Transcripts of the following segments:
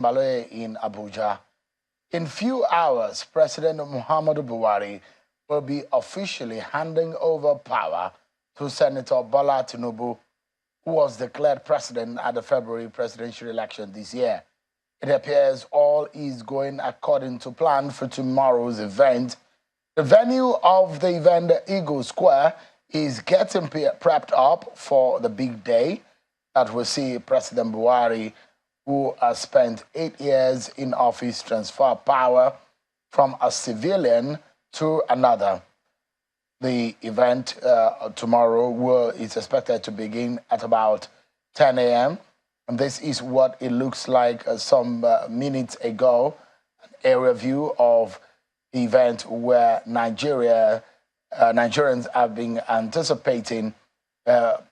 Maloe in Abuja. In few hours, President Muhammadu Buhari will be officially handing over power to Senator Bola Tinubu, who was declared president at the February presidential election this year. It appears all is going according to plan for tomorrow's event. The venue of the event, Eagle Square, is getting prepped up for the big day that will see President Buhari, who has spent 8 years in office, transfer power from a civilian to another. The event tomorrow is expected to begin at about 10 a.m. And this is what it looks like some minutes ago, an area view of the event where Nigerians have been anticipating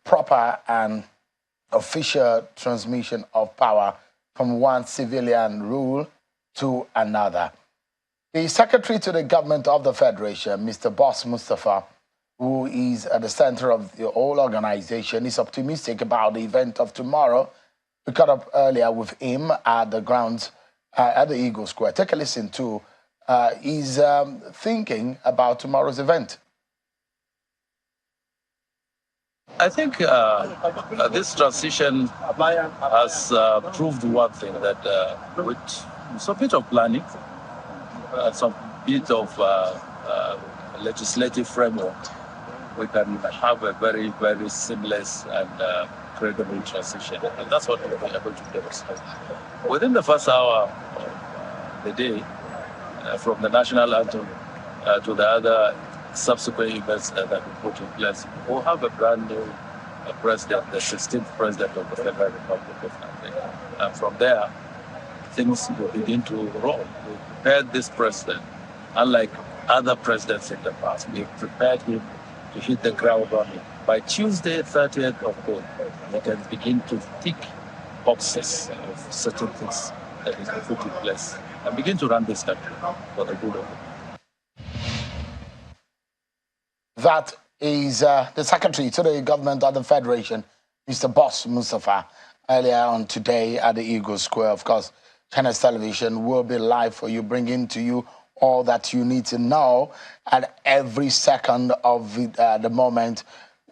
proper and official transmission of power from one civilian rule to another. The Secretary to the Government of the Federation, Mr. Boss Mustapha, who is at the center of the whole organization, is optimistic about the event of tomorrow. We caught up earlier with him at the grounds at the Eagle Square. Take a listen to his thinking about tomorrow's event. I think this transition has proved one thing, that with some bit of planning, some bit of legislative framework, we can have a very, very seamless and credible transition. And that's what we'll be able to demonstrate. Within the first hour of the day, from the national anthem to the other subsequent events that we put in place, we'll have a brand new president, the 16th president of the Federal Republic of Nigeria. And from there, things will begin to roll. We prepared this president, unlike other presidents in the past. We prepared him to hit the ground running. By Tuesday, 30th of May, we can begin to tick boxes of certain things that is put in place and begin to run this country for the good of it. That is the Secretary to the Government of the Federation, Mr. Boss Mustapha, earlier on today at the Eagle Square. Of course, Channels Television will be live for you, bringing to you all that you need to know at every second of the moment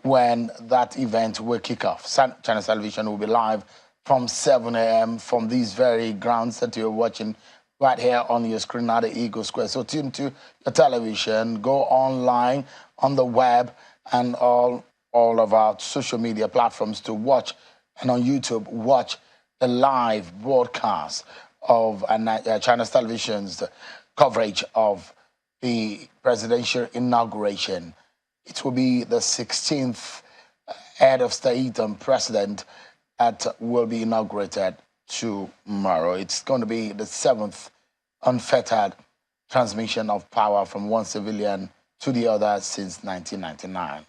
when that event will kick off. Channels Television will be live from 7 a.m. from these very grounds that you're watching right here on your screen at the Eagle Square. So tune to your television, go online on the web and all of our social media platforms to watch, and on YouTube, watch the live broadcast of Channels Television's coverage of the presidential inauguration. It will be the 16th head of state and president that will be inaugurated tomorrow. It's going to be the 7th unfettered transmission of power from one civilian to the other since 1999.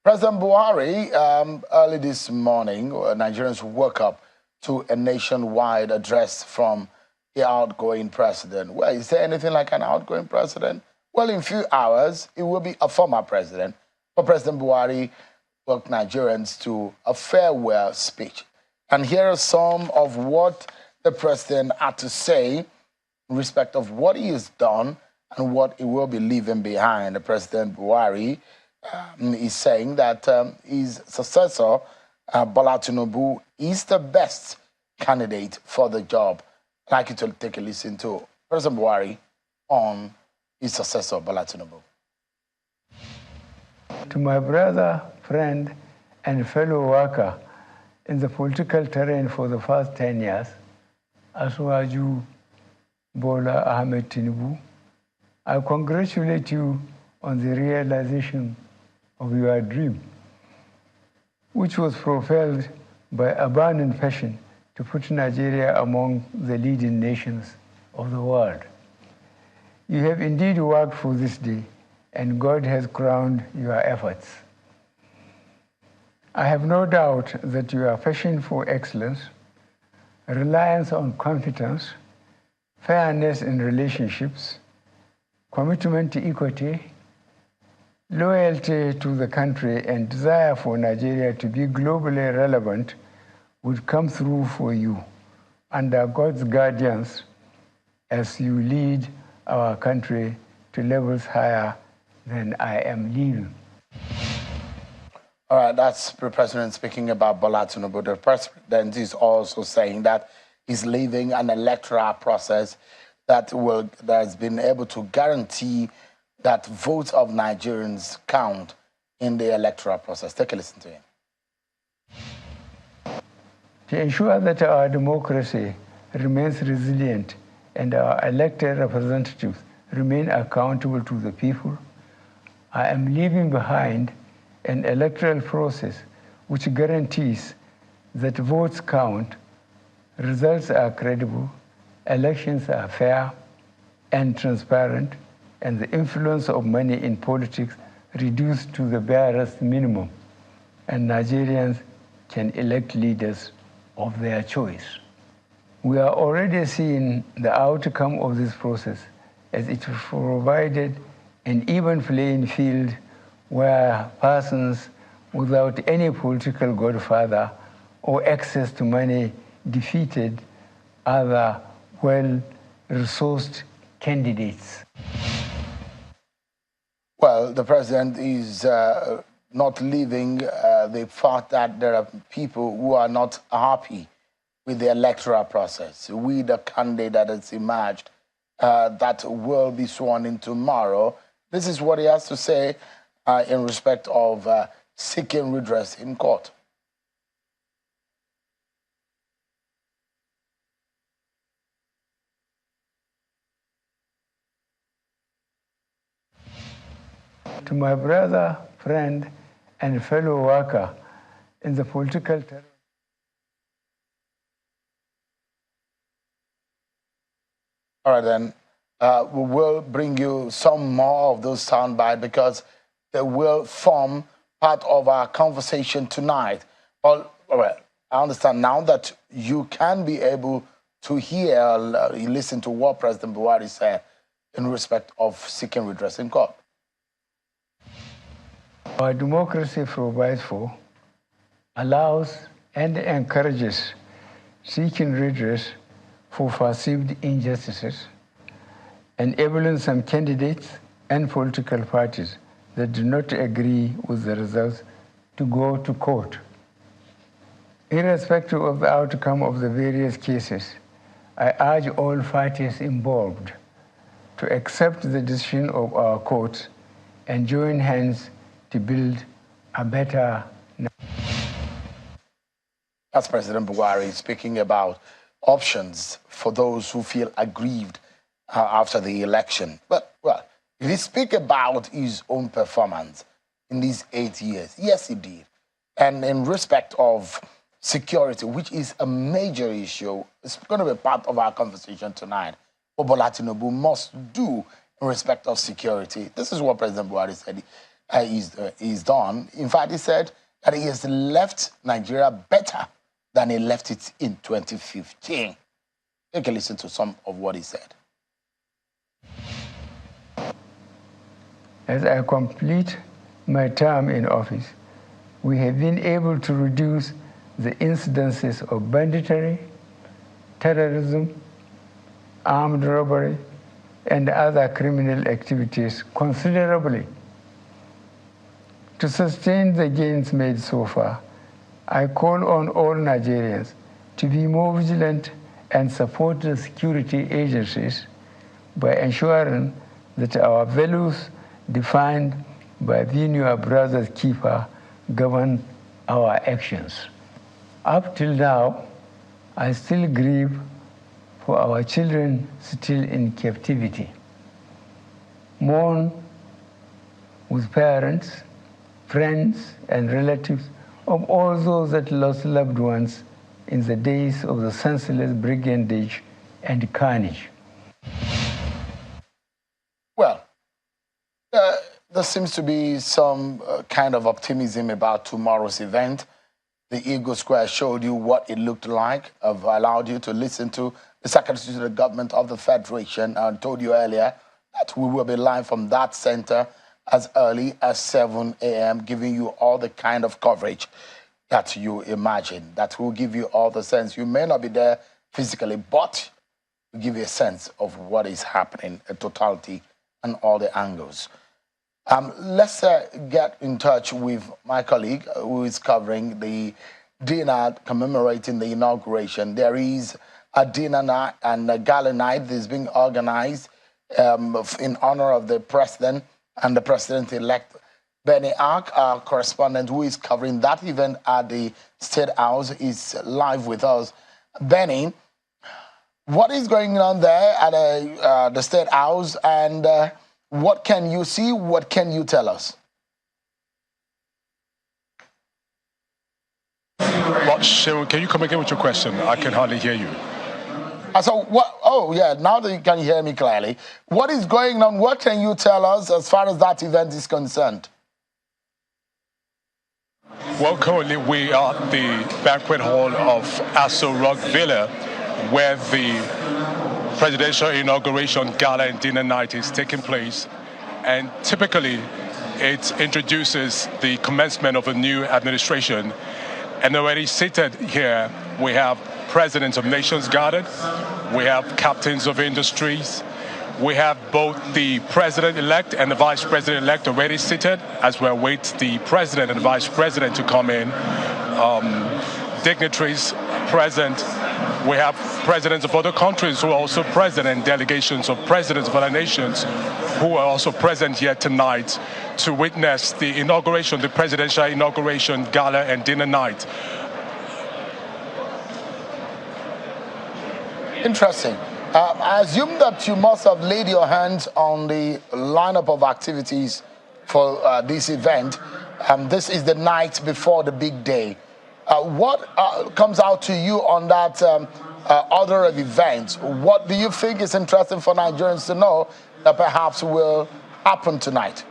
President Buhari, early this morning, Nigerians woke up to a nationwide address from the outgoing president. Well, is there anything like an outgoing president? Well, in a few hours, it will be a former president. But President Buhari welcomed Nigerians to a farewell speech. And here are some of what the president had to say in respect of what he has done and what he will be leaving behind. The President Buhari is saying that his successor, Bola Tinubu, is the best candidate for the job. I'd like you to take a listen to President Buhari on his successor, Bola Tinubu. To my brother, friend, and fellow worker in the political terrain for the past 10 years, Asuwaju Bola Ahmed Tinubu, I congratulate you on the realization of your dream, which was propelled by a burning passion to put Nigeria among the leading nations of the world. You have indeed worked for this day, and God has crowned your efforts. I have no doubt that your passion for excellence, reliance on competence, fairness in relationships, commitment to equity, loyalty to the country, and desire for Nigeria to be globally relevant would come through for you under God's guidance as you lead our country to levels higher than I am leaving. All right, that's the president speaking about Bola Tinubu. The president is also saying that he's leaving an electoral process that has been able to guarantee that votes of Nigerians count in the electoral process. Take a listen to him. To ensure that our democracy remains resilient and our elected representatives remain accountable to the people, I am leaving behind an electoral process which guarantees that votes count, results are credible, elections are fair and transparent, and the influence of money in politics reduced to the barest minimum, and Nigerians can elect leaders of their choice. We are already seeing the outcome of this process as it provided an even playing field where persons without any political godfather or access to money defeated other well-resourced candidates. Well, the president is not leaving the fact that there are people who are not happy with the electoral process. We, the candidate that has emerged, that will be sworn in tomorrow. This is what he has to say in respect of seeking redress in court. To my brother, friend, and fellow worker in the political terrain. All right, then. We will bring you some more of those soundbites because they will form part of our conversation tonight. Well, I understand now that you can be able to hear, listen to what President Buhari said in respect of seeking redress in court. Our democracy provides for, allows, and encourages seeking redress for perceived injustices, enabling some candidates and political parties that do not agree with the results to go to court. Irrespective of the outcome of the various cases, I urge all parties involved to accept the decision of our courts and join hands to build a better. That's President Buhari speaking about options for those who feel aggrieved after the election. But, well, if he speak about his own performance in these 8 years, yes, he did. And in respect of security, which is a major issue, it's going to be part of our conversation tonight. What Bola Tinubu must do in respect of security. This is what President Buhari said he's done. In fact, he said that he has left Nigeria better than he left it in 2015. Take a listen to some of what he said. As I complete my term in office, we have been able to reduce the incidences of banditry, terrorism, armed robbery, and other criminal activities considerably. To sustain the gains made so far, I call on all Nigerians to be more vigilant and support the security agencies by ensuring that our values defined by being your brother's keeper govern our actions. Up till now, I still grieve for our children still in captivity. Mourn with parents, friends, and relatives of all those that lost loved ones in the days of the senseless brigandage and carnage. Well, there seems to be some kind of optimism about tomorrow's event. The Eagle Square showed you what it looked like. I've allowed you to listen to the Secretary to the Government of the Federation. I told you earlier that we will be live from that center as early as 7 a.m., giving you all the kind of coverage. that you imagine, that will give you all the sense. You may not be there physically, but will give you a sense of what is happening, a totality and all the angles. Let's get in touch with my colleague who is covering the dinner commemorating the inauguration. There is a dinner night and a gala night that is being organized in honor of the president and the president-elect. Benny Ark, our correspondent who is covering that event at the State House, is live with us. Benny, what is going on there at the State House, and what can you see? What can you tell us? Well, Sharon, can you come again with your question? I can hardly hear you. So what? Oh, yeah. Now that you can hear me clearly, what is going on? What can you tell us as far as that event is concerned? Well, currently we are at the banquet hall of Aso Rock Villa, where the presidential inauguration gala and dinner night is taking place. And typically, it introduces the commencement of a new administration. And already seated here, we have presidents of nations gathered, we have captains of industries, we have both the president-elect and the vice president-elect already seated as we await the president and the vice president to come in. Dignitaries present. We have presidents of other countries who are also present, and delegations of presidents of other nations who are also present here tonight to witness the inauguration, the presidential inauguration gala and dinner night. Interesting. I assume that you must have laid your hands on the lineup of activities for this event. This is the night before the big day. What comes out to you on that order of events? What do you think is interesting for Nigerians to know that perhaps will happen tonight?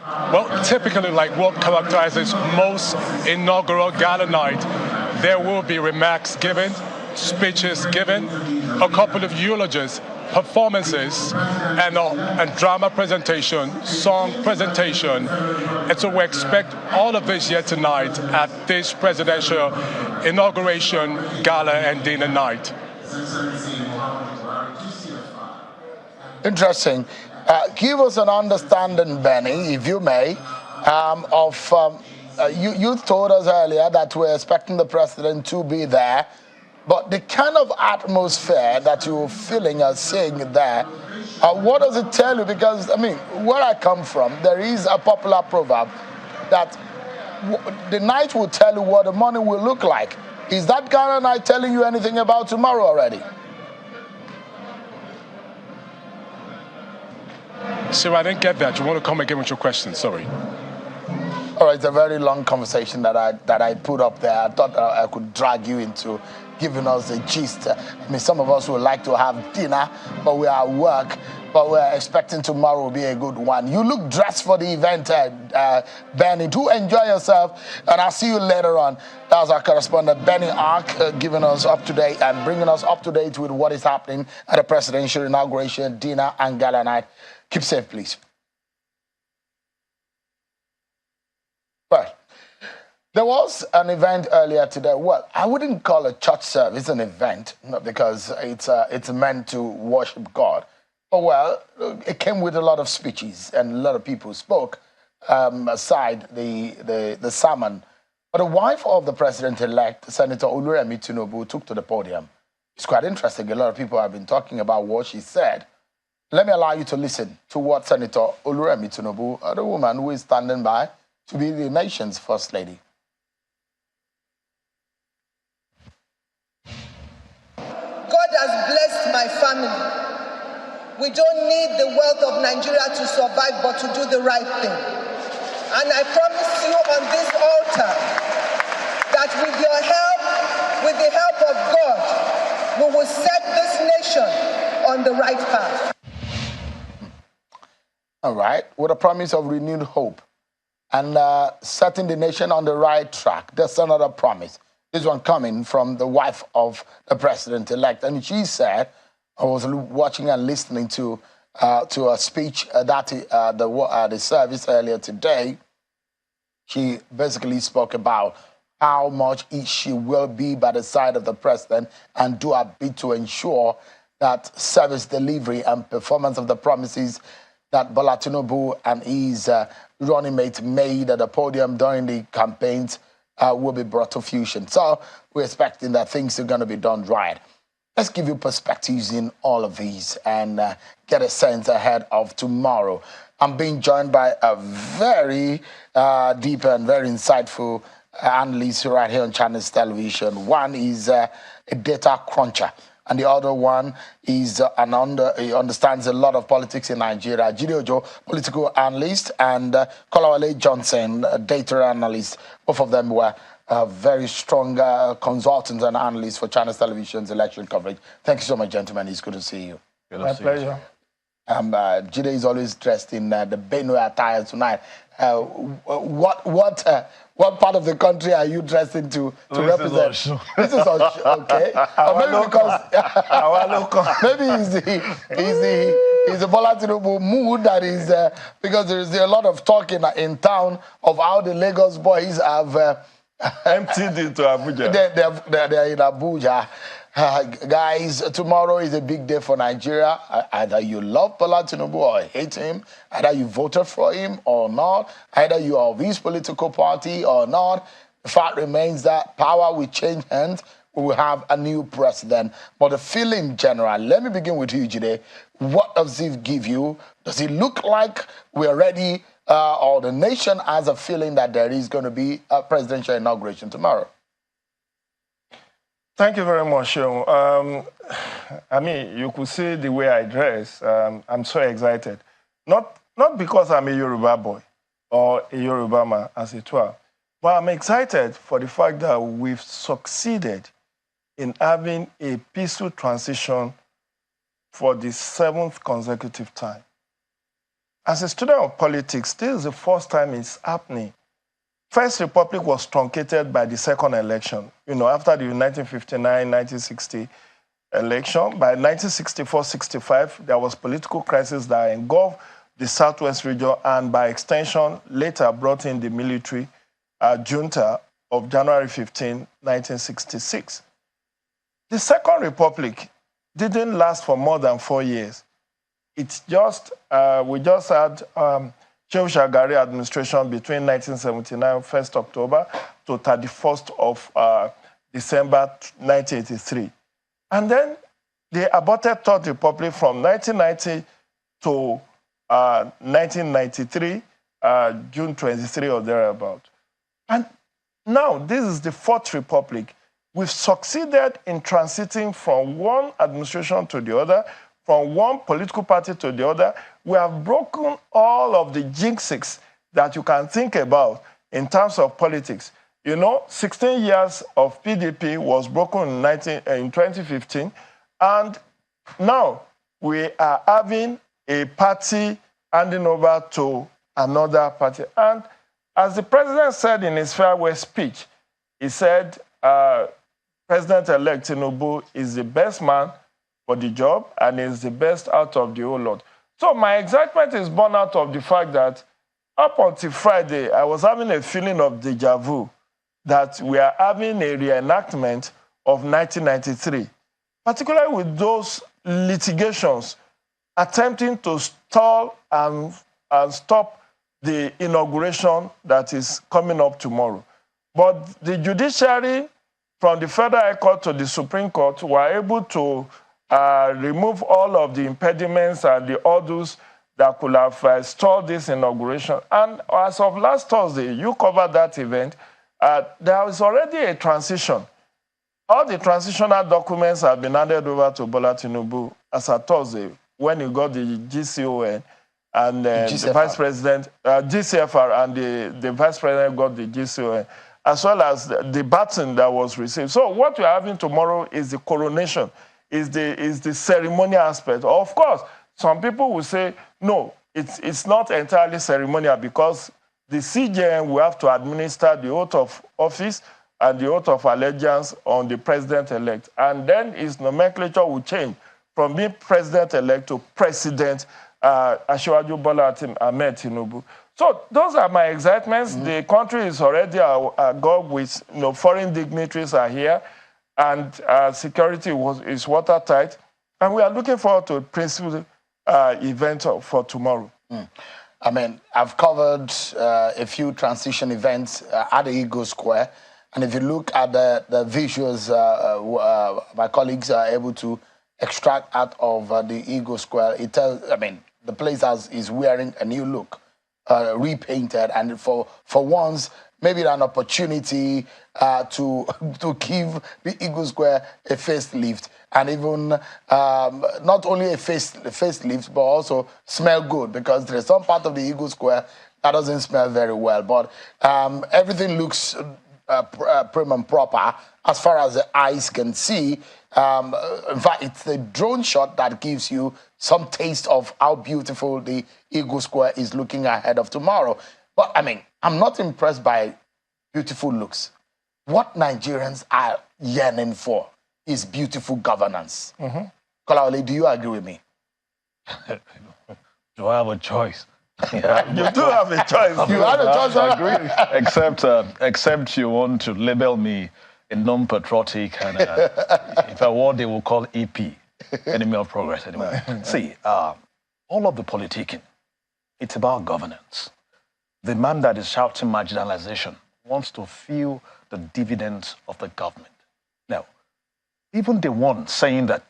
Well, typically, like what characterizes most inaugural gala night, there will be remarks given, speeches given, a couple of eulogies, performances, and drama presentation, song presentation. And so we expect all of this here tonight at this presidential inauguration gala and dinner night. Interesting. Give us an understanding, Benny, if you may, you told us earlier that we're expecting the president to be there. But the kind of atmosphere that you're feeling or seeing there, what does it tell you? Because, I mean, where I come from, there is a popular proverb that the night will tell you what the morning will look like. Is that Ghana night telling you anything about tomorrow already? So I didn't get that. You want to come again with your question? Sorry. All right, it's a very long conversation that I put up there. I thought I could drag you into giving us the gist. I mean, some of us would like to have dinner, but we are at work. But we're expecting tomorrow will be a good one. You look dressed for the event, Benny. Do enjoy yourself, and I'll see you later on. That was our correspondent, Benny Ark, giving us up to date and bringing us up to date with what is happening at the presidential inauguration dinner and gala night. Keep safe, please. Well, there was an event earlier today. Well, I wouldn't call a church service an event, not because it's meant to worship God. But, well, it came with a lot of speeches, and a lot of people spoke aside the sermon. But the wife of the president-elect, Senator Oluremi Tinubu, took to the podium. It's quite interesting. A lot of people have been talking about what she said. Let me allow you to listen to what Senator Oluremi Tinubu, the woman who is standing by to be the nation's first lady. God has blessed my family. We don't need the wealth of Nigeria to survive, but to do the right thing. And I promise you on this altar that with your help, with the help of God, we will set this nation on the right path. All right, with a promise of renewed hope and setting the nation on the right track. That's another promise. This one coming from the wife of the president-elect. And she said, I was watching and listening to a speech that the service earlier today. She basically spoke about how much she will be by the side of the president and do a bit to ensure that service delivery and performance of the promises that Bola Tinubu and his running mate made at the podium during the campaigns will be brought to fruition. So we're expecting that things are going to be done right. Let's give you perspectives in all of these and get a sense ahead of tomorrow. I'm being joined by a very deep and very insightful analyst right here on Channels Television. One is a data cruncher, and the other one is he understands a lot of politics in Nigeria. Jide Ojo, political analyst, and Kolawole Johnson, data analyst. Both of them were very strong consultants and analysts for Channels Television's election coverage. Thank you so much, gentlemen. It's good to see you. My pleasure. Jide is always dressed in the Benue attire tonight. What part of the country are you dressed into to represent? This is okay. Or maybe because maybe it's the Bola Tinubu mood that is because there is a lot of talk in town of how the Lagos boys have emptied into Abuja. They're in Abuja. Guys, tomorrow is a big day for Nigeria. Either you love Bola Tinubu or hate him. Either you voted for him or not. Either you are of his political party or not. The fact remains that power will change hands. We will have a new president. But the feeling general, let me begin with you, Jide. What does it give you? Does it look like we're ready or the nation has a feeling that there is going to be a presidential inauguration tomorrow? Thank you very much, Seun. I mean, you could see the way I dress. I'm so excited. Not because I'm a Yoruba boy or a Yoruba man, as it were, but I'm excited for the fact that we've succeeded in having a peaceful transition for the 7th consecutive time. As a student of politics, this is the first time it's happening. First Republic was truncated by the second election. You know, after the 1959-1960 election, by 1964-65, there was political crisis that engulfed the Southwest region and by extension later brought in the military junta of January 15, 1966. The Second Republic didn't last for more than 4 years. It's just, we just had Shehu Shagari administration between 1979, 1st October, to 31st of December 1983. And then the aborted Third Republic from 1990 to 1993, June 23 or thereabout. And now this is the Fourth Republic. We've succeeded in transiting from one administration to the other, from one political party to the other. We have broken all of the jinxes that you can think about in terms of politics. You know, 16 years of PDP was broken in 2015, and now we are having a party handing over to another party. And as the president said in his farewell speech, he said, President-elect Tinubu is the best man for the job and is the best out of the whole lot. So my excitement is born out of the fact that up until Friday, I was having a feeling of deja vu that we are having a reenactment of 1993, particularly with those litigations attempting to stall and stop the inauguration that is coming up tomorrow. But the judiciary, from the Federal High Court to the Supreme Court, were able to remove all of the impediments and the hurdles that could have stalled this inauguration. And as of last Thursday, you covered that event, there is already a transition. All the transitional documents have been handed over to Bola Tinubu as of Thursday, when he got the GCON and the Vice President, GCFR, and the Vice President got the GCON, as well as the baton that was received. So what we're having tomorrow is the coronation, is the ceremonial aspect. Of course, some people will say, no, it's not entirely ceremonial because the CJN will have to administer the oath of office and the oath of allegiance on the president-elect. And then his nomenclature will change from being president-elect to President Asiwaju Bola Ahmed Tinubu. So those are my excitements. The country is already agog with, foreign dignitaries are here, and security is watertight. And we are looking forward to a principal event for tomorrow. I mean, I've covered a few transition events at the Eagle Square. And if you look at the visuals my colleagues are able to extract out of the Eagle Square, it tells, I mean, the place is wearing a new look, repainted. And for once, maybe an opportunity to give the Eagle Square a facelift, and even not only a facelift, but also smell good, because there's some part of the Eagle Square that doesn't smell very well. But everything looks prim and proper as far as the eyes can see. In fact, it's the drone shot that gives you some taste of how beautiful the Eagle Square is looking ahead of tomorrow. But I mean, I'm not impressed by beautiful looks. What Nigerians are yearning for is beautiful governance. Kolawole, do you agree with me? Do I have a choice? Yeah, you do have a choice. You have a choice. I agree. Except you want to label me a non-patriotic, and if I were, they will call EP, enemy of progress. Anyway, see, all of the politicking, it's about governance. The man that is shouting marginalization wants to feel the dividends of the government. Now, even the one saying that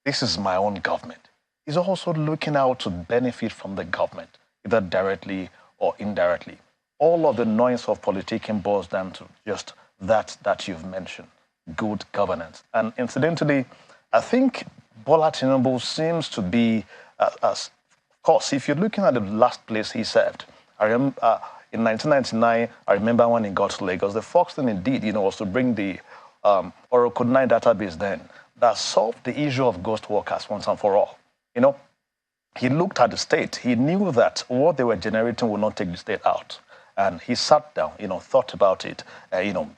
this is my own government is also looking out to benefit from the government, either directly or indirectly. All of the noise of politicking boils down to just that you've mentioned, good governance. And incidentally, I think Bola Tinubu seems to be, of course, if you're looking at the last place he served, I remember in 1999, I remember when he got to Lagos, the first thing he did, was to bring the Oracle 9 database then that solved the issue of ghost workers once and for all. He looked at the state. He knew that what they were generating would not take the state out. And he sat down, thought about it.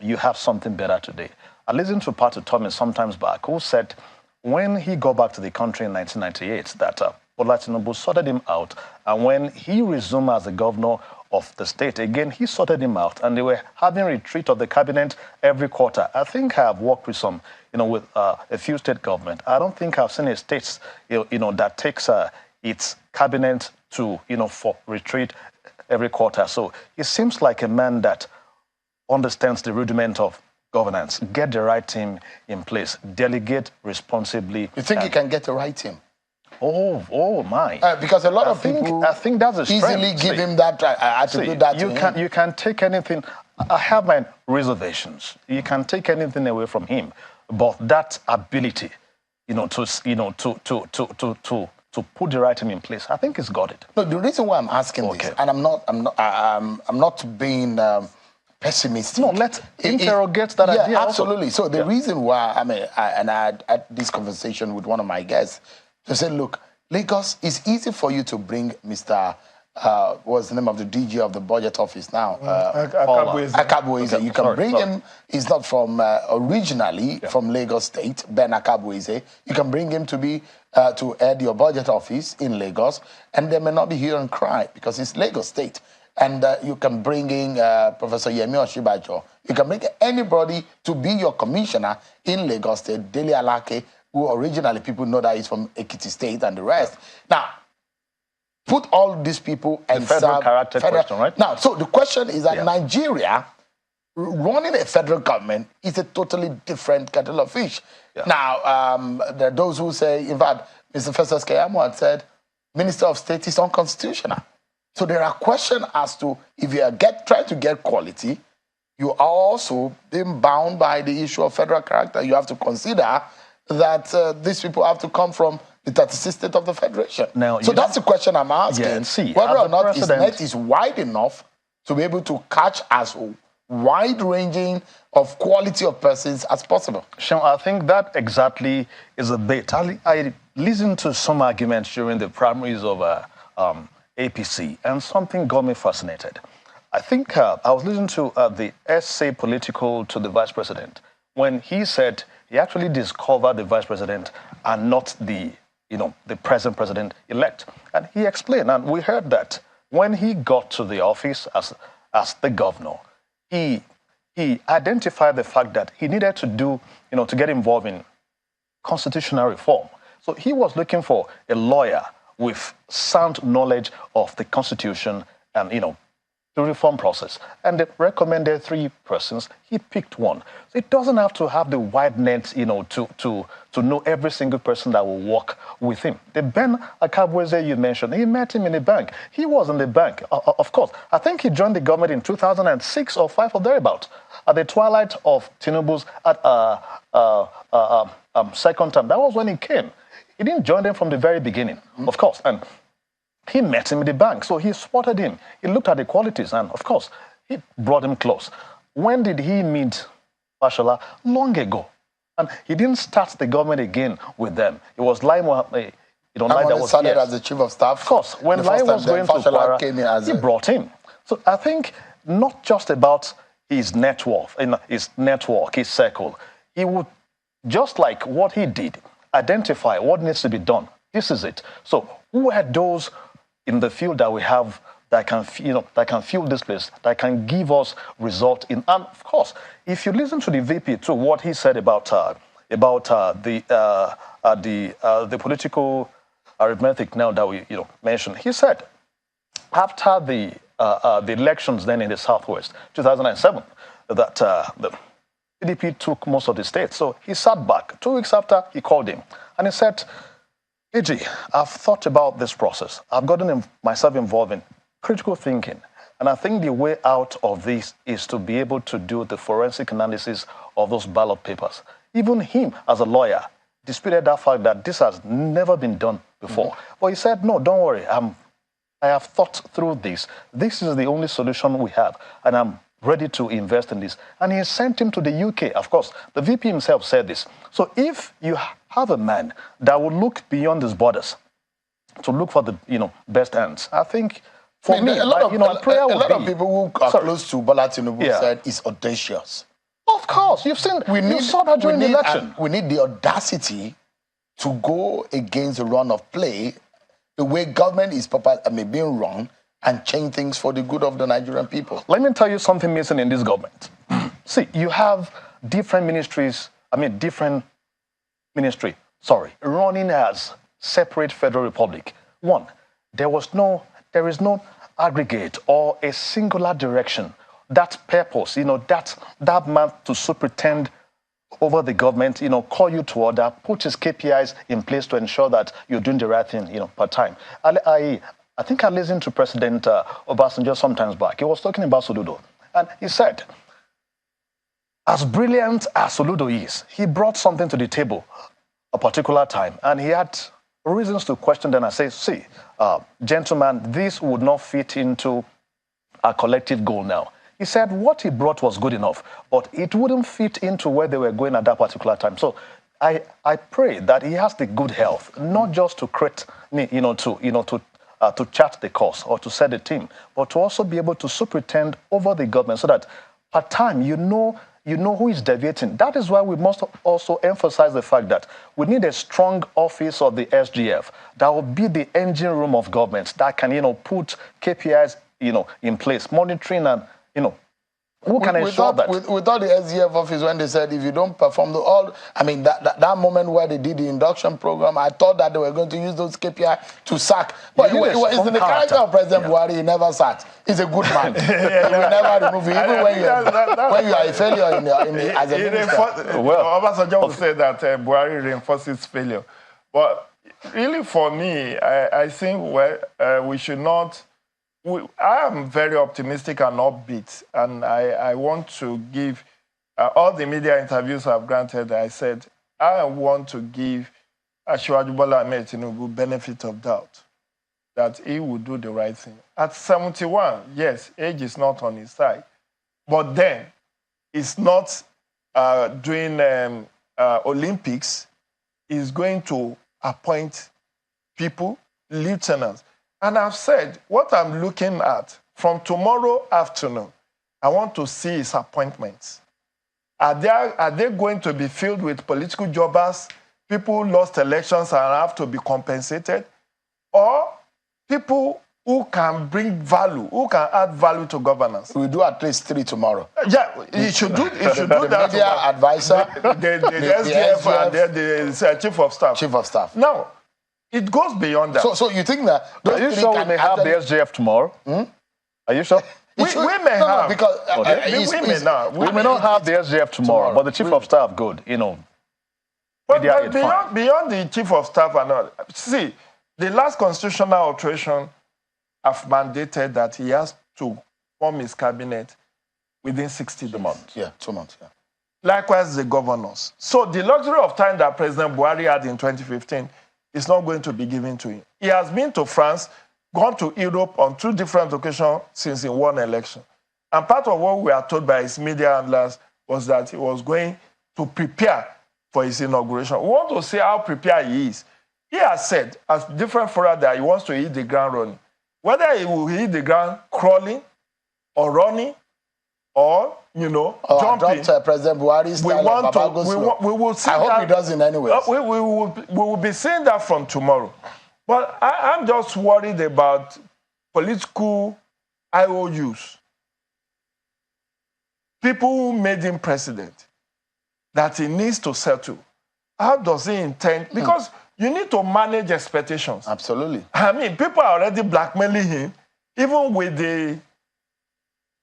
You have something better today. I listened to Pat Thomas sometimes back, who said when he got back to the country in 1998 that Bola Tinubu sorted him out. And when he resumed as the governor of the state, again, he sorted him out. And they were having retreat of the cabinet every quarter. I think I have worked with some, with a few state government. I don't think I've seen a state, that takes its cabinet to, for retreat every quarter. So he seems like a man that understands the rudiment of governance. Get the right team in place. Delegate responsibly. You think you can get the right team? Oh my! Because a lot of people, I think that's a strength. Easily give him that attribute that you can. You can take anything. I have my reservations. You can take anything away from him, but that ability, to put the right team in place, I think he's got it. No, the reason why I'm asking this, and I'm not being pessimistic. No, let's interrogate that idea. Yeah, absolutely. So the reason why I had this conversation with one of my guests to say, look, Lagos, it's easy for you to bring Mr. What's the name of the DG of the budget office now? Akabueze. You can bring him. He's not from originally from Lagos State, Ben Akabueze. You can bring him to be to head your budget office in Lagos, and there may not be hue and cry because it's Lagos State. And you can bring in Professor Yemi Oshibajo. You can bring anybody to be your commissioner in Lagos State, Dele Alake, who originally people know that he's from Ekiti State and the rest. Now, put all these people and the federal character question, right? Now, so the question is that Nigeria, running a federal government is a totally different kettle of fish. Yeah. Now, there are those who say, in fact, Mr. Festus Keyamo had said, Minister of State is unconstitutional. So there are questions as to if you are trying to get quality, you are also being bound by the issue of federal character. You have to consider that these people have to come from the 36th state of the Federation. Now, so that's the question I'm asking, whether or not his net is wide enough to be able to catch as wide-ranging of quality of persons as possible. Sean, I think that exactly is a bit. I listened to some arguments during the primaries of APC, and something got me fascinated. I think I was listening to the essay political to the vice president when he said he actually discovered the vice president and not the present president-elect. And he explained, and we heard that when he got to the office as the governor, he identified the fact that he needed to do, to get involved in constitutional reform. So he was looking for a lawyer with sound knowledge of the Constitution and, the reform process. And they recommended 3 persons. He picked one. So it doesn't have to have the wide net, to know every single person that will work with him. The Ben Akabweze you mentioned, he met him in the bank. He was in the bank, of course. I think he joined the government in 2006 or 5 or thereabout, at the twilight of Tinubu's second term. That was when he came. He didn't join them from the very beginning, of course. And he met him in the bank, so he spotted him. He looked at the qualities, and of course, he brought him close. When did he meet Fashola? Long ago. And he didn't start the government again with them. It was Lai Mohammed. Lai that was started as the chief of staff. Of course, when Lai was going to Kwara, he brought him. So I think not just about his network, his circle. He would, just like what he did, identify what needs to be done. This is it. So who are those in the field that we have that can, that can fuel this place, that can give us result in? And of course, if you listen to the VP too, what he said about the political arithmetic now that we mentioned, he said after the elections then in the Southwest, 2007, that the PDP took most of the states. So he sat back. 2 weeks after, he called him and he said, AG, I've thought about this process. I've gotten myself involved in critical thinking. And I think the way out of this is to be able to do the forensic analysis of those ballot papers. Even him, as a lawyer, disputed that fact that this has never been done before. But he said, no, don't worry. I have thought through this. This is the only solution we have. And I'm ready to invest in this. And he sent him to the UK. Of course, the VP himself said this. So if you have a man that will look beyond his borders to look for the best ends, I think for me, a lot of people who are close to Bola Tinubu said it's audacious. Of course, you saw that during the election. We need the audacity to go against the run of play, the way government is being run, and change things for the good of the Nigerian people. Let me tell you something missing in this government. See, you have different ministry, running as separate federal republic. One, there is no aggregate or a singular direction. That purpose, that man to superintend over the government, call you to order, put his KPIs in place to ensure that you're doing the right thing, per time. I think I listened to President Obasanjo sometimes back. He was talking about Soludo. And he said, as brilliant as Soludo is, he brought something to the table a particular time. And he had reasons to question them. I say, see, gentlemen, this would not fit into our collective goal now. He said what he brought was good enough, but it wouldn't fit into where they were going at that particular time. So I pray that he has the good health, not just to create, to chart the course or to set the team, but to also be able to superintend over the government so that per time you know who is deviating. That is why we must also emphasize the fact that we need a strong office of the SGF that will be the engine room of government that can, put KPIs, in place, monitoring and, who can ensure that? Without the SGF office, when they said if you don't perform that moment where they did the induction program, I thought that they were going to use those KPI to sack. But it's in the character of President Buhari, he never sacked. He's a good man. He will never remove you, even when you are a failure as a minister. Obasanjo will say that Buhari reinforces failure. But really, for me, I think we should not. I am very optimistic and upbeat, and I want to give all the media interviews I've granted. I said I want to give Asiwaju Bola Ahmed Tinubu benefit of doubt that he will do the right thing. At 71, yes, age is not on his side, but then it's not doing Olympics. He's going to appoint people, lieutenants. And I've said, what I'm looking at from tomorrow afternoon, I want to see his appointments. Are they going to be filled with political jobbers, people who lost elections and have to be compensated? Or people who can bring value, who can add value to governance. We'll do at least 3 tomorrow. Yeah, he should do The that. media advisor, the SDF, and then the chief of staff. Chief of staff. Now, it goes beyond that. So you think that those Are you three sure we can may have the actually- SGF tomorrow? Are you sure? we may no, have. because We We may not have the SGF tomorrow, but the chief of staff, good, you know. But Media is beyond the chief of staff and all, see, the last constitutional alteration have mandated that he has to form his cabinet within 60 days. Yeah, 2 months. Yeah. Likewise, the governors. So the luxury of time that President Buhari had in 2015 is not going to be given to him. He has been to France, gone to Europe on 2 different occasions since he won election. And part of what we are told by his media handlers was that he was going to prepare for his inauguration. We want to see how prepared he is. He has said, as different fora, that he wants to hit the ground running. Whether he will hit the ground crawling or running or, jumping. President Buhari's style of Baba go slow. We will see I hope that, he does in any way. We will be seeing that from tomorrow. But I'm just worried about political IOUs. People who made him president, that he needs to settle. How does he intend? Because you need to manage expectations. Absolutely. I mean, people are already blackmailing him, even with the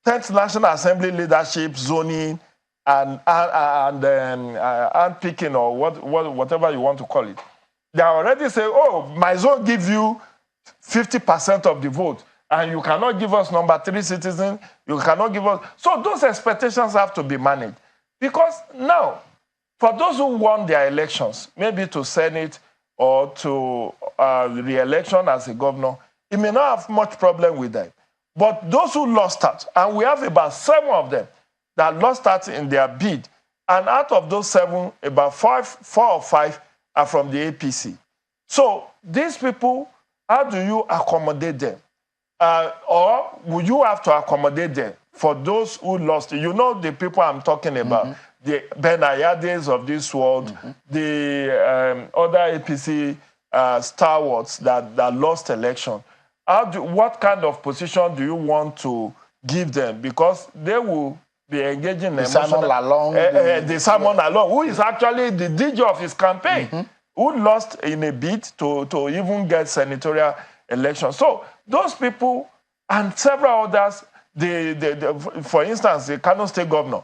10th National Assembly leadership zoning and picking or whatever you want to call it. They are already saying, oh, my zone gives you 50% of the vote, and you cannot give us number 3 citizen, you cannot give us... So those expectations have to be managed. Because now, for those who won their elections, maybe to Senate or to re-election as a governor, it may not have much problem with them. But those who lost out, and we have about 7 of them that lost out in their bid, and out of those 7, about 4 or 5 are from the APC. So these people, how do you accommodate them? Or would you have to accommodate them for those who lost? You know the people I'm talking about, the Ben Ayades of this world, the other APC stalwarts that lost election. What kind of position do you want to give them? Because they will be engaging in Simon Lalong. The Simon Lalong, who is actually the DJ of his campaign, who lost in a bid to even get senatorial election. So those people and several others, for instance, the Kano State governor,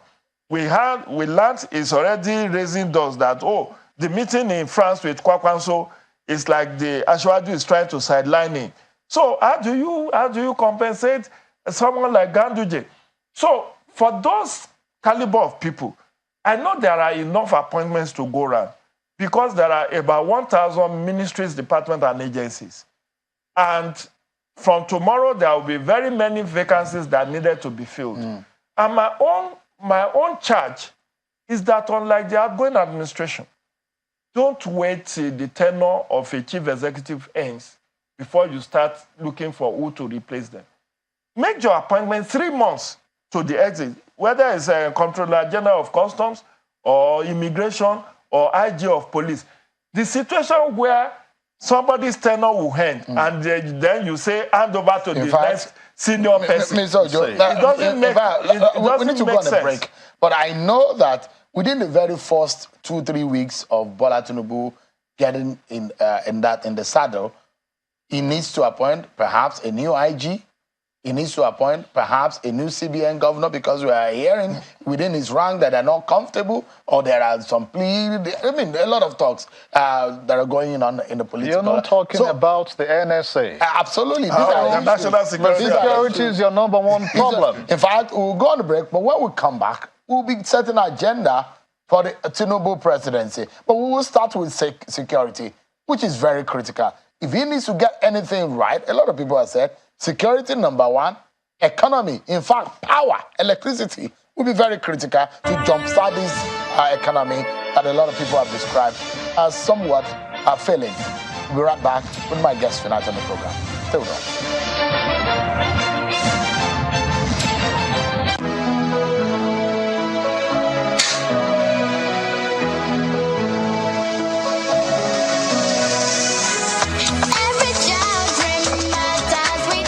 we learned is already raising doors that, the meeting in France with Kwakwanso is like the Ashwaju is trying to sideline him. So how do you compensate someone like Ganduje? So for those caliber of people, I know there are enough appointments to go around because there are about 1,000 ministries, departments, and agencies. And from tomorrow, there will be very many vacancies that needed to be filled. And my own charge is that unlike the outgoing administration, don't wait till the tenure of a chief executive ends before you start looking for who to replace them. Make your appointment 3 months to the exit, whether it's a Comptroller General of Customs or Immigration or IG of Police. The situation where somebody's tenure will end and then you say hand over to the next senior person. Mr. Ojo, it doesn't make we need to go on a break. But I know that within the very first 2-3 weeks of Bola Tinubu getting in the saddle, he needs to appoint perhaps a new IG. He needs to appoint perhaps a new CBN governor because we are hearing within his rank that they're not comfortable or there are some pleas. I mean, a lot of talks that are going on in the political. You're not talking about the NSA. Absolutely. These are national security. Security is your number one problem. In fact, we'll go on the break, but when we come back, we'll be setting an agenda for the Tinubu presidency. But we will start with security, which is very critical. If he needs to get anything right, a lot of people have said, security number 1, economy, in fact, power, electricity will be very critical to jumpstart this economy that a lot of people have described as somewhat failing. We'll be right back with my guest tonight on the program. Stay with us. Every child dream matters. We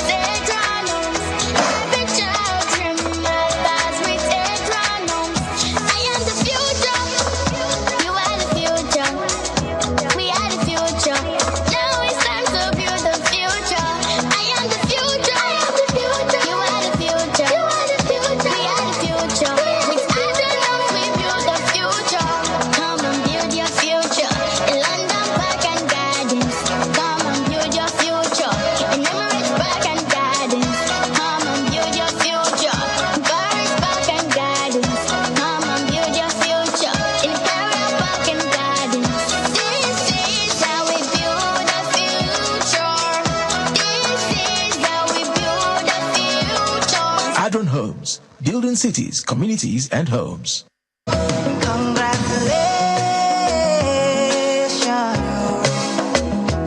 serving cities, communities, and homes.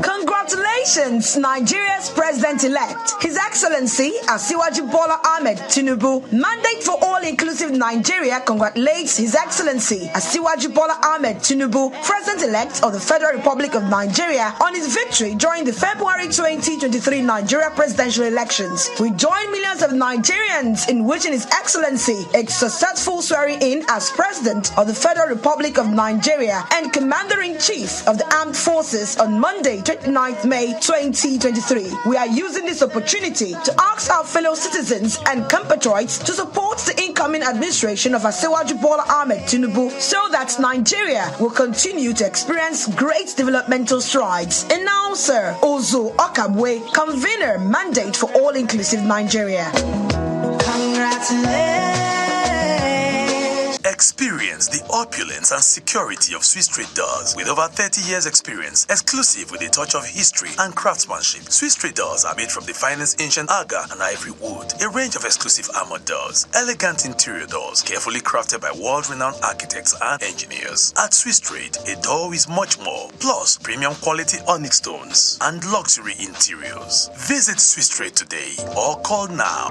Congratulations, Nigeria's President-elect, His Excellency Asiwaju Bola Ahmed Tinubu. Mandate for All-Inclusive Nigeria congratulates His Excellency Asiwaju Bola Ahmed Tinubu, President-elect of the Federal Republic of Nigeria, on his victory during the February 2023 Nigeria presidential elections. We join millions of Nigerians in wishing His Excellency a successful swearing-in as President of the Federal Republic of Nigeria and Commander-in-Chief of the Armed Forces on Monday, 29th May 2023. We are using this opportunity to ask our fellow citizens and compatriots to support the incoming administration of Asiwaju Bola Ahmed Tinubu so that Nigeria will continue to experience great developmental strides. Announcer Ozo Okabwe, convener, Mandate for All-Inclusive Nigeria. Congratulations. Experience the opulence and security of Swiss Trade Doors. With over 30 years experience, exclusive with a touch of history and craftsmanship, Swiss Trade Doors are made from the finest ancient aga and ivory wood. A range of exclusive armored doors, elegant interior doors, carefully crafted by world-renowned architects and engineers. At Swiss Trade, a door is much more, plus premium quality onyx stones and luxury interiors. Visit Swiss Trade today or call now.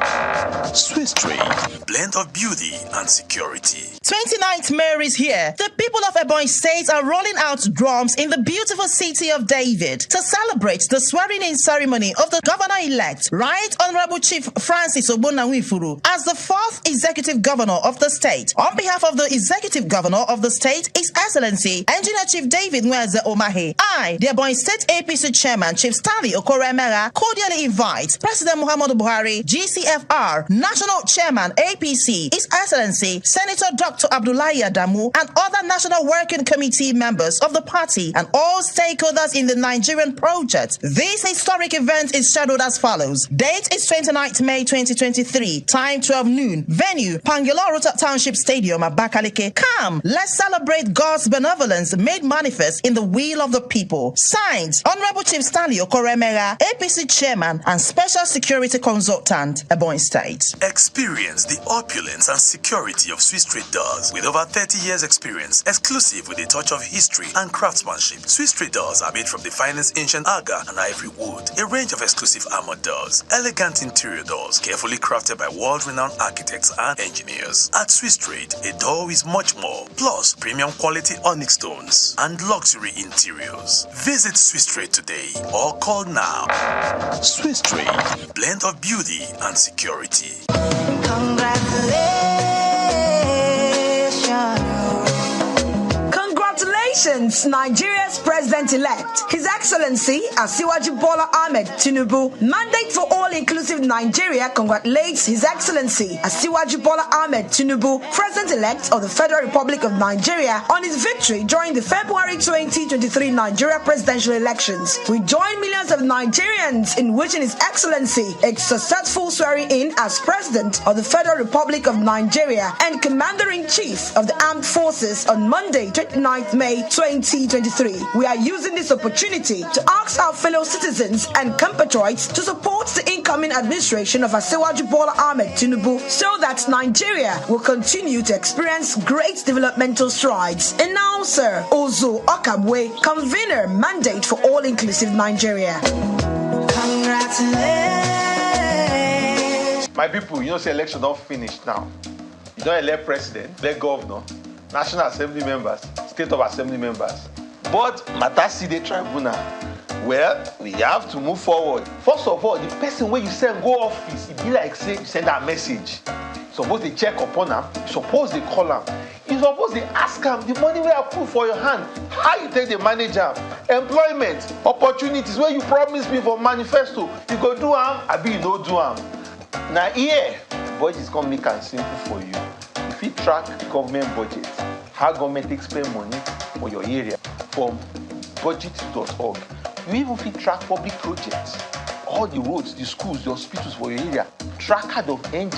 Swiss Trade, blend of beauty and security. 29th May is here. The people of Ebonyi State are rolling out drums in the beautiful city of David to celebrate the swearing-in ceremony of the governor-elect, Right Honorable Chief Francis Ogbonnawifuru, as the fourth executive governor of the state. On behalf of the executive governor of the state, His Excellency Engineer Chief David Nweze Omahe, I, the Ebonyi State APC Chairman Chief Stanley Okoremera, cordially invite President Muhammadu Buhari, GCFR, National Chairman APC, His Excellency Senator Dr. Abdullahi Adamu, and other National Working Committee members of the party and all stakeholders in the Nigerian project. This historic event is scheduled as follows. Date is 29th May 2023. Time 12 noon. Venue, Pangilorota Township Stadium, Abakaliki. Come, let's celebrate God's benevolence made manifest in the will of the people. Signed, Honorable Chief Stanley Okoremera, APC Chairman and Special Security Consultant, Ebonyi State. Experience the opulence and security of Swiss Trade Doors. With over 30 years experience, exclusive with a touch of history and craftsmanship, Swiss Trade Doors are made from the finest ancient aga and ivory wood. A range of exclusive armored doors, elegant interior doors, carefully crafted by world-renowned architects and engineers. At Swiss Trade, a door is much more, plus premium quality onyx stones and luxury interiors. Visit Swiss Trade today or call now. Swiss Trade, blend of beauty and security. Congratulations, Nigeria's President-elect, His Excellency Asiwaju Bola Ahmed Tinubu. Mandate for All-Inclusive Nigeria congratulates His Excellency Asiwaju Bola Ahmed Tinubu, President-elect of the Federal Republic of Nigeria, on his victory during the February 2023 Nigeria presidential elections. We join millions of Nigerians in wishing His Excellency a successful swearing-in as President of the Federal Republic of Nigeria and Commander-in-Chief of the Armed Forces on Monday, 29th May 2023. We are using this opportunity to ask our fellow citizens and compatriots to support the incoming administration of Asiwaju Bola Ahmed Tinubu so that Nigeria will continue to experience great developmental strides. Announcer Ozo Okabwe, convener, Mandate for All-Inclusive Nigeria. Congratulations. My people, you know, say election don't finish now. You don't elect president, elect governor, National Assembly members, State of Assembly members. But matter see the tribunal. Well, we have to move forward. First of all, the person where you send go office, it be like say you send a message. Suppose they check upon him, suppose they call him. You suppose they ask him the money where I put for your hand. How you take the manager? Employment, opportunities where you promise me for manifesto. You go do them, I be you no do them. Now here, budget is gonna make it simple for you. If you track government budget, how government takes spend money for your area from budget.org. You even fit track public projects, all the roads, the schools, the hospitals for your area, tracker.ng.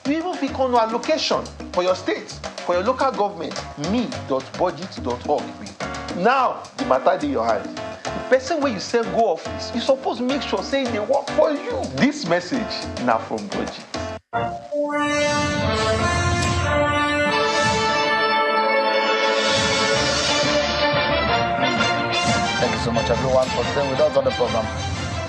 You even fit on allocation for your state, for your local government, me.budget.org. Now, the matter in your hand. The person where you send go office, you suppose make sure say they work for you. This message now from Budget. so much, everyone, for staying with us on the program.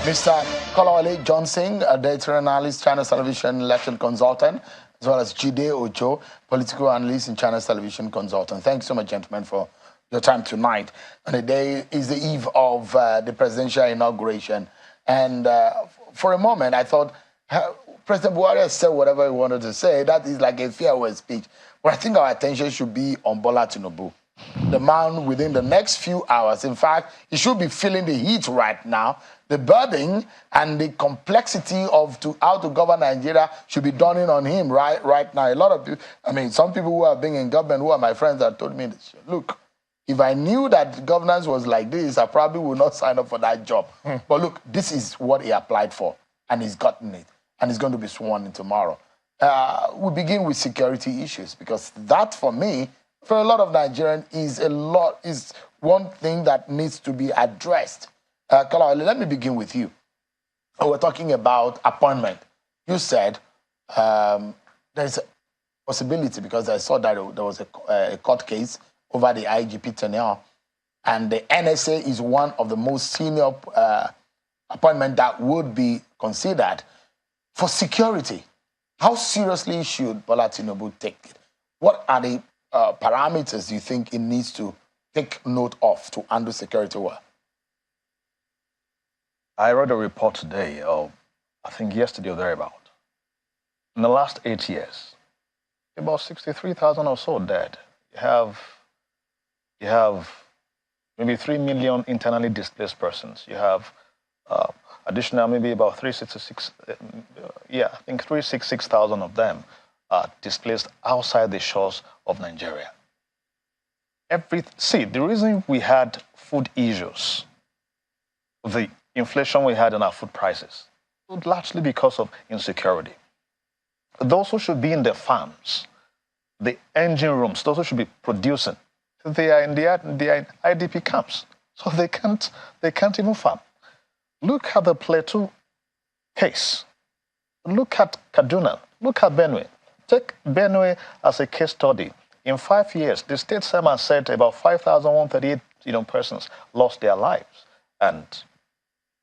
Mr. Kolawole Johnson, a data analyst, Channel Television election consultant, as well as Jide Ojo, political analyst and Channel Television consultant. Thanks so much, gentlemen, for your time tonight. And the day is the eve of the presidential inauguration. And for a moment, I thought President Buhari said whatever he wanted to say. That is like a farewell speech. But I think our attention should be on Bola Tinubu, the man within the next few hours. In fact, he should be feeling the heat right now. The burden and the complexity of how to govern Nigeria should be dawning on him right now. A lot of people, I mean, some people who have been in government, who are my friends, that told me, look, if I knew that governance was like this, I probably would not sign up for that job. But look, this is what he applied for, and he's gotten it, and he's going to be sworn in tomorrow. We begin with security issues, because that, for me, for a lot of Nigerians, is one thing that needs to be addressed. Kolawole, let me begin with you. We're talking about appointment. You said there's a possibility, because I saw that there was a court case over the IGP tenure, and the NSA is one of the most senior appointment that would be considered for security. How seriously should Bola Tinubu take it? What are the parameters you think it needs to take note of to handle security well? I read a report today, or I think yesterday or thereabout. In the last 8 years, about 63,000 or so dead. You have maybe 3 million internally displaced persons. You have additional maybe about 366,000 of them are displaced outside the shores of Nigeria. See, the reason we had food issues, the inflation we had in our food prices, was largely because of insecurity. Those who should be in the farms, the engine rooms, those who should be producing, they are in the IDP camps, so they can't even farm. Look at the Plateau case. Look at Kaduna. Look at Benue. Take Benue as a case study. In 5 years, the state chairman said about 5,138 persons lost their lives, and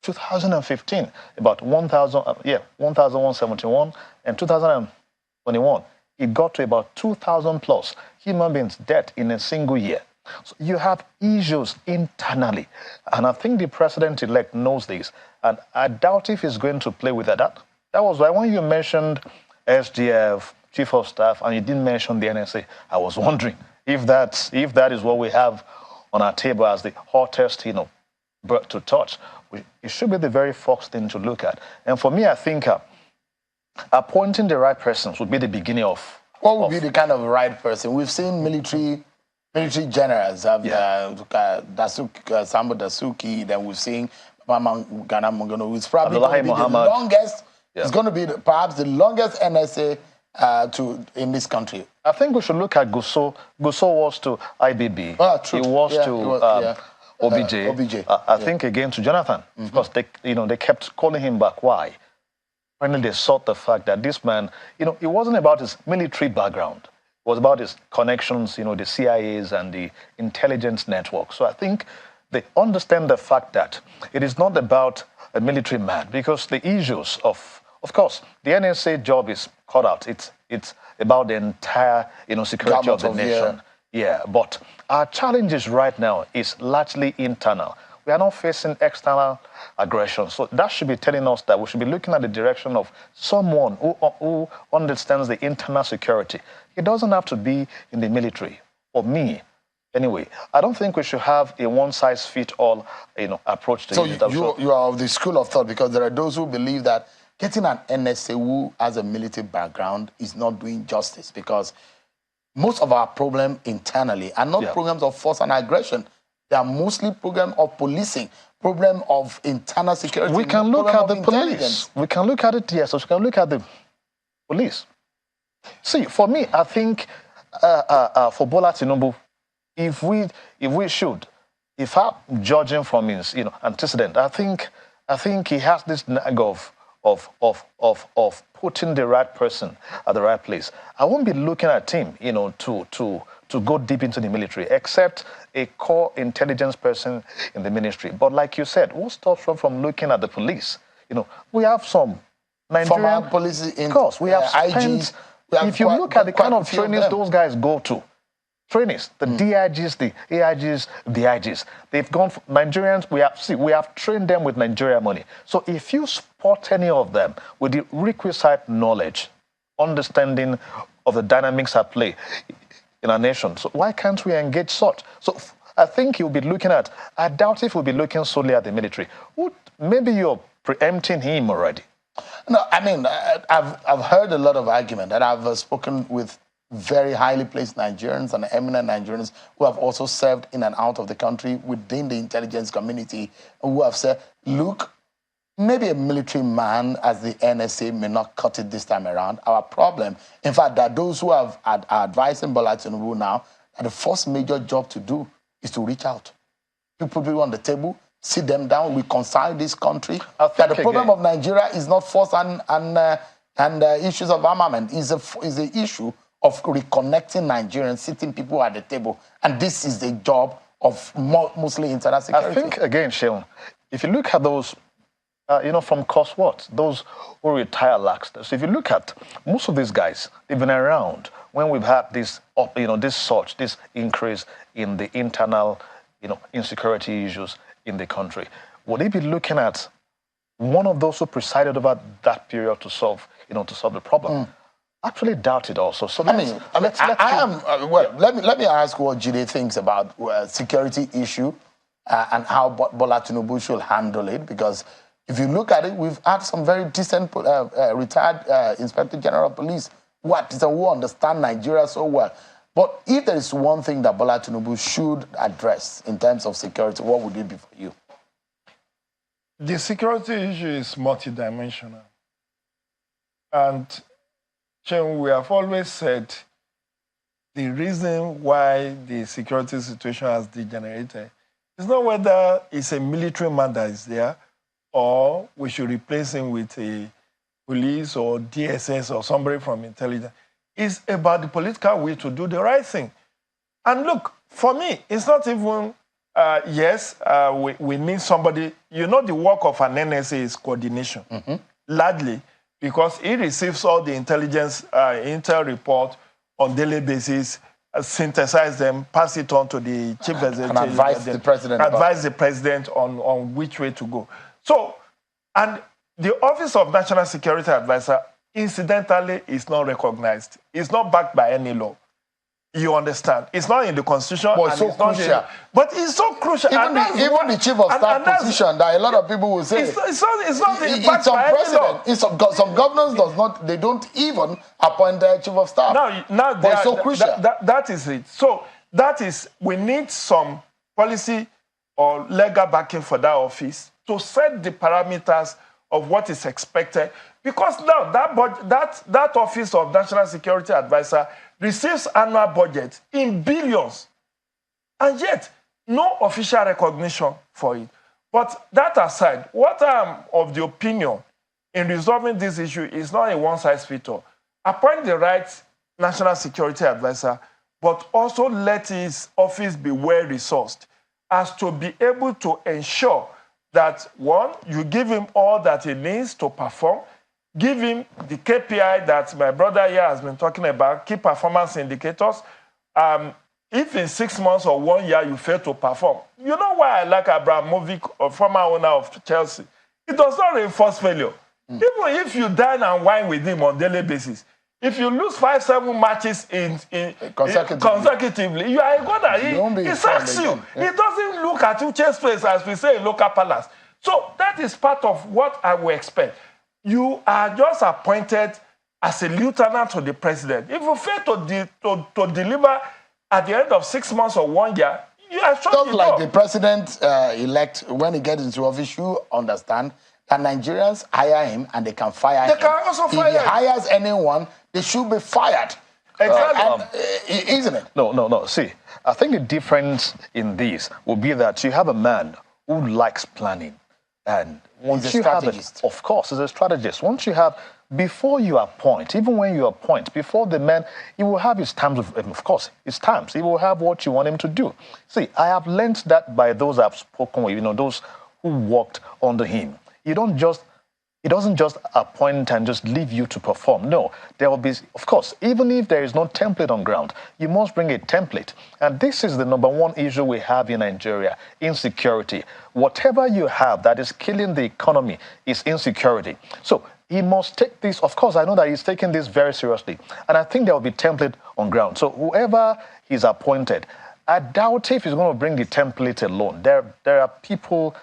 2015 about 1,171, and 2021 it got to about 2,000 plus human beings dead in a single year. So you have issues internally, and I think the president-elect knows this, and I doubt if he's going to play with that. That was why when you mentioned SGF, Chief of Staff, and you didn't mention the NSA, I was wondering if that is what we have on our table as the hottest, bird to touch. It should be the very first thing to look at. And for me, I think appointing the right persons would be the beginning of... What would be the kind of right person? We've seen military generals have Sambo Dasuki, then we've seen Mama Ghana Mongono, who's probably going to be the longest, it's going to be perhaps the longest NSA in this country. I think we should look at Gusso. Gusso was to IBB. True. He was to OBJ. I think again to Jonathan, because they kept calling him back. Why? Finally, they sought the fact that this man, it wasn't about his military background. It was about his connections, the CIAs and the intelligence network. So I think they understand the fact that it is not about a military man, because the issues of course, the NSA job is cut out. It's about the entire, security of the nation. Yeah, but our challenges right now is largely internal. We are not facing external aggression. So that should be telling us that we should be looking at the direction of someone who understands the internal security. It doesn't have to be in the military. For me, anyway, I don't think we should have a one-size-fits-all, approach to it. So you are of the school of thought, because there are those who believe that getting an NSA who has a military background is not doing justice, because most of our problems internally are not programs of force and aggression. They are mostly programs of policing, problem of internal security. We can look at the police. We can look at it, yes. So we can look at the police. See, for me, I think for Bola Tinubu, if I'm judging from his antecedent, I think he has this nag of putting the right person at the right place. I won't be looking at him, to to go deep into the military, except a core intelligence person in the ministry. But like you said, what stops one from looking at the police? You know, we have some Nigerian police, of course, we have IGs. If you look at the kind of trainings those guys go to, trainings, the DIGs, the AIGs, the IGs, they've gone for Nigerians. We have trained them with Nigeria money. So if you spot any of them with the requisite knowledge, understanding of the dynamics at play in our nation, so why can't we engage such? So I think you'll be looking at, I doubt if we'll be looking solely at the military. Maybe you're preempting him already. No, I mean, I've heard a lot of argument, and I've spoken with very highly placed Nigerians and eminent Nigerians who have also served in and out of the country within the intelligence community, who have said, look, maybe a military man as the NSA may not cut it this time around. Our problem, in fact, that those who are advising Bola Tinubu now, that the first major job to do is to reach out. Put people on the table, sit them down, reconcile this country. That the problem of Nigeria is not force and issues of armament. Is the issue of reconnecting Nigerians, sitting people at the table. And this is the job of mostly internal security. I think, again, Sheldon, if you look at those, from COSWAT, those who retire lax. So if you look at most of these guys, they've been around when we've had this increase in the internal, insecurity issues in the country. Would they be looking at one of those who presided over that period to solve the problem? Actually doubt it also. So let me ask what Jide thinks about security issue and how Bola Tinubu should handle it, because if you look at it, we've had some very decent retired Inspector General of Police who understand Nigeria so well. But if there is one thing that Bola Tinubu should address in terms of security, what would it be for you? The security issue is multidimensional. And we have always said the reason why the security situation has degenerated is not whether it's a military man that is there or we should replace him with a police or DSS or somebody from intelligence. It's about the political will to do the right thing. And look, for me, it's not even, we need somebody. The work of an NSA is coordination, largely, because it receives all the intelligence intel report on daily basis, synthesize them, pass it on to the chief executive, and advise the president on which way to go. So, and the Office of National Security Advisor, incidentally, is not recognized. It's not backed by any law. You understand? It's not in the Constitution. But it's so crucial. But it's so crucial. Even the chief of staff position, that a lot of people will say it's not backed by any law. Some governors they don't even appoint their chief of staff. Now but it's so crucial. That is it. So we need some policy or legal backing for that office to set the parameters of what is expected. Because now that Office of National Security Advisor receives annual budget in billions, and yet no official recognition for it. But that aside, what I'm of the opinion in resolving this issue is not a one-size-fits-all. Appoint the right National Security Advisor, but also let his office be well-resourced as to be able to ensure that, one, you give him all that he needs to perform, give him the KPI that my brother here has been talking about, key performance indicators. If in 6 months or 1 year you fail to perform, you know why I like Abramovich, former owner of Chelsea? It does not reinforce failure. Even if you dine and wine with him on a daily basis, if you lose 5-7 matches consecutively, you are a god. He sacks you. He doesn't look at you chest face, as we say in local palace. So that is part of what I will expect. You are just appointed as a lieutenant to the president. If you fail to deliver at the end of 6 months or 1 year, you are shut. Just like the president-elect, when he gets into office, you understand that Nigerians hire him and they can fire him. They can also fire him. If he hires anyone, they should be fired. Exactly. Isn't it? No. See, I think the difference in this will be that you have a man who likes planning. And once you have it, of course, as a strategist, once you have before you appoint, even when you appoint, before the man, he will have his terms, of course, his terms. He will have what you want him to do. See, I have learned that by those I've spoken with, those who worked under him. He doesn't just appoint and just leave you to perform. No, there will be, of course, even if there is no template on ground, you must bring a template. And this is the number one issue we have in Nigeria, insecurity. Whatever you have that is killing the economy is insecurity. So he must take this, of course, I know that he's taking this very seriously. And I think there will be template on ground. So whoever he's appointed, I doubt if he's going to bring the template alone. There are people,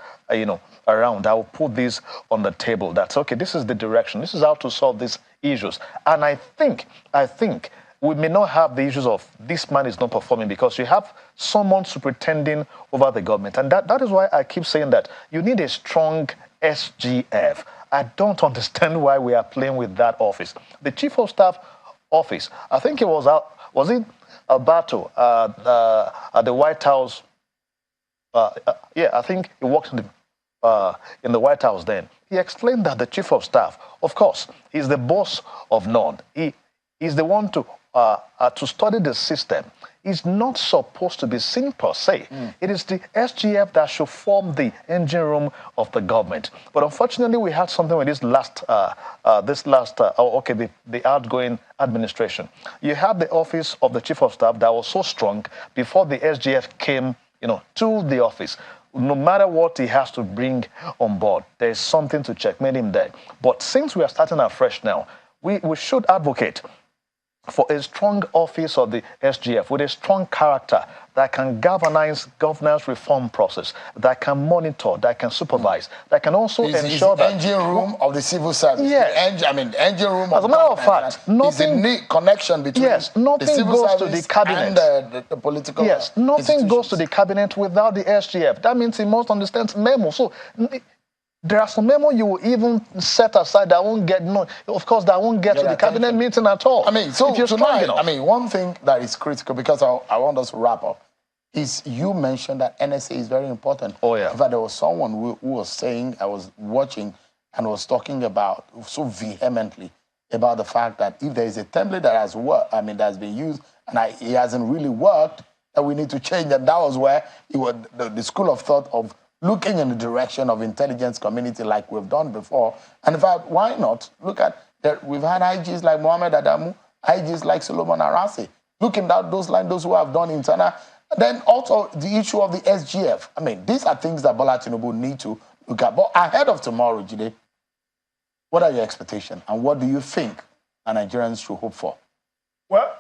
around. I will put this on the table. That's okay. This is the direction. This is how to solve these issues. And I think we may not have the issues of this man is not performing because you have someone superintending over the government. And that is why I keep saying that you need a strong SGF. I don't understand why we are playing with that office. The Chief of Staff office, I think it was it Alberto at the White House? I think he worked in the White House then. He explained that the Chief of Staff, of course, is the boss of none. He is the one to study the system. He's not supposed to be seen per se. It is the SGF that should form the engine room of the government. But unfortunately, we had something with the outgoing administration. You had the office of the Chief of Staff that was so strong before the SGF came, to the office. No matter what he has to bring on board, there is something to checkmate him there. But since we are starting afresh now, we should advocate for a strong office of the SGF with a strong character that can galvanize governance reform process, that can monitor, that can supervise, that can also ensure that... It's the engine room of the civil service. Yes. The engine room of... As a matter of fact, nothing... the connection between nothing the civil goes service to the cabinet and the political nothing goes to the cabinet without the SGF. That means he must understand memo. So... there are some memo you will even set aside that won't get to the cabinet meeting at all. So tonight, one thing that is critical, because I want us to wrap up, is you mentioned that NSA is very important. Oh, yeah. In fact, there was someone who was saying, I was watching and was talking about so vehemently about the fact that if there is a template that has worked, that's been used, and it hasn't really worked, that we need to change. And that was where the school of thought of looking in the direction of intelligence community like we've done before. And in fact, why not? Look at that. We've had IGs like Mohammed Adamu, IGs like Solomon Arase, looking down those lines, those who have done internal. And then also the issue of the SGF. These are things that Bola Tinubu need to look at. But ahead of tomorrow, Jide, what are your expectations? And what do you think Nigerians should hope for? Well,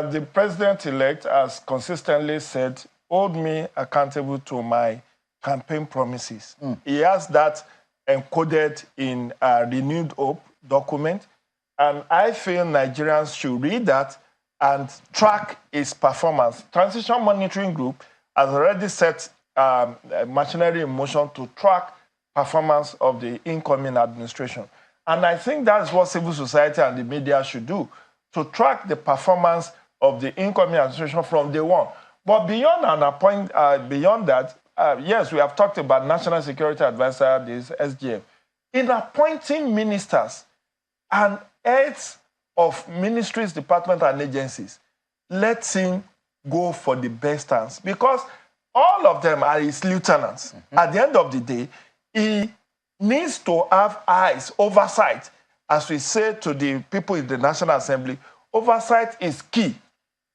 the president-elect has consistently said, hold me accountable to my campaign promises. He has that encoded in a renewed hope document. And I feel Nigerians should read that and track his performance. Transition Monitoring Group has already set machinery in motion to track performance of the incoming administration. And I think that's what civil society and the media should do, to track the performance of the incoming administration from day one. But beyond that, yes, we have talked about National Security Advisor, this SGF. In appointing ministers and heads of ministries, departments, and agencies, let him go for the best stance, because all of them are his lieutenants. At the end of the day, he needs to have eyes, oversight. As we say to the people in the National Assembly, oversight is key.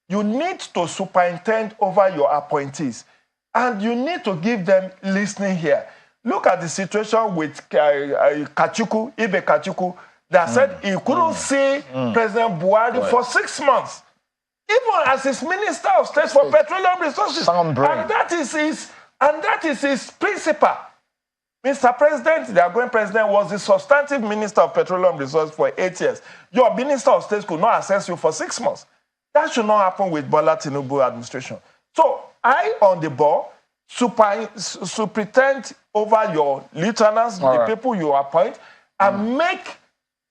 You need to superintend over your appointees. And you need to give them listening here. Look at the situation with Ibe Kachuku, that said he couldn't see President Buhari for 6 months, even as his Minister of State for Petroleum Resources. And that is his principle. Mr. President, the outgoing president, was the substantive Minister of Petroleum Resources for 8 years. Your Minister of State could not assess you for 6 months. That should not happen with Bola Tinubu administration. So, I on the ball, superintend over your lieutenants, the people you appoint, and make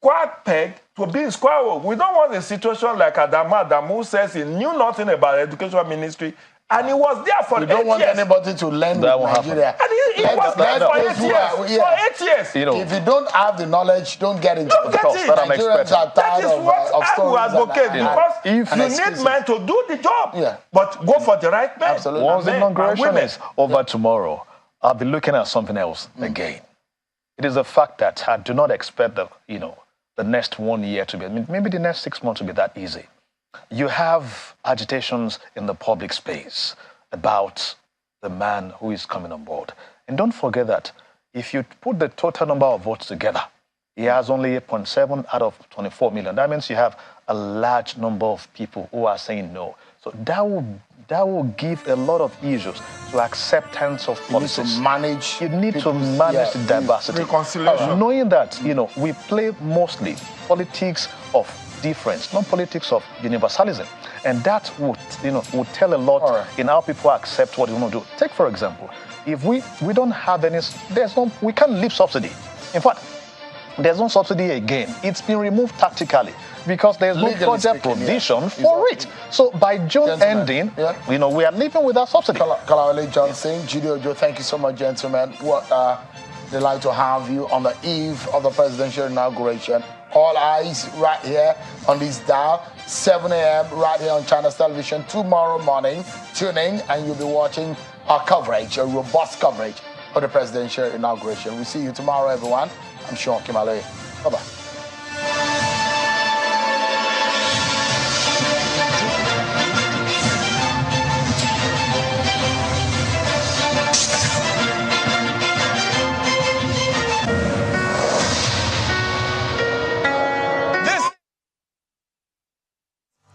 square peg to be square hole. We don't want a situation like Adamu says he knew nothing about education ministry And he was there for 8 years. You don't want anybody to lend with Nigeria. And he was there for 8 years. For 8 years. You know, if you don't have the knowledge, don't get into it. Nigerians are tired that is what I will advocate, because if you need men to do the job. But go for the right man. Absolutely. Once the inauguration is over tomorrow, I'll be looking at something else again. It is a fact that I do not expect the next 1 year to be, maybe the next 6 months to be that easy. You have agitations in the public space about the man who is coming on board. And don't forget that if you put the total number of votes together, he has only 8.7 out of 24 million. That means you have a large number of people who are saying no. So that will give a lot of issues to acceptance of policies. You need to manage the diversity. Reconciliation. Knowing that, we play mostly politics of difference, not politics of universalism. And that would tell a lot in how people accept what you want to do. Take, for example, if we don't have any, we can't leave subsidy. In fact, there's no subsidy again. It's been removed tactically because there's no project provision for it. So by June ending, we are living without subsidy. Kolawole Johnson, Judy Ojo, thank you so much, gentlemen. What delight to have you on the eve of the presidential inauguration. All eyes right here on this dial, 7 a.m. right here on Channels Television. Tomorrow morning, tune in and you'll be watching our coverage, a robust coverage of the presidential inauguration. We'll see you tomorrow, everyone. I'm Sean Kimale. Bye-bye.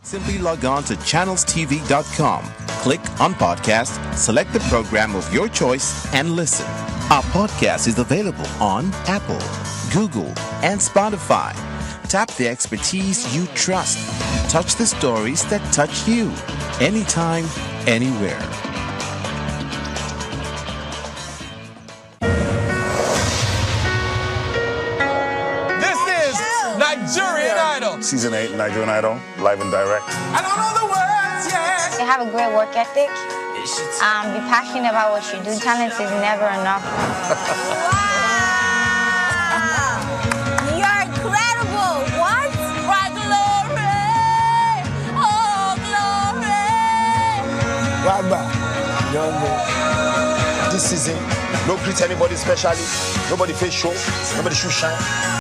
Simply log on to channelstv.com. Click on podcast, select the program of your choice, and listen. Our podcast is available on Apple, Google, and Spotify. Tap the expertise you trust. Touch the stories that touch you. Anytime, anywhere. Nigerian Idol. Season 8, Nigerian Idol, live and direct. I don't know the words yet. You have a great work ethic. Be passionate about what you do. Talent is never enough. Wow! You're incredible. What? Right, glory. Oh, glory. Ragba, young man. This season, don't greet anybody specially. Nobody face show. Nobody should shine.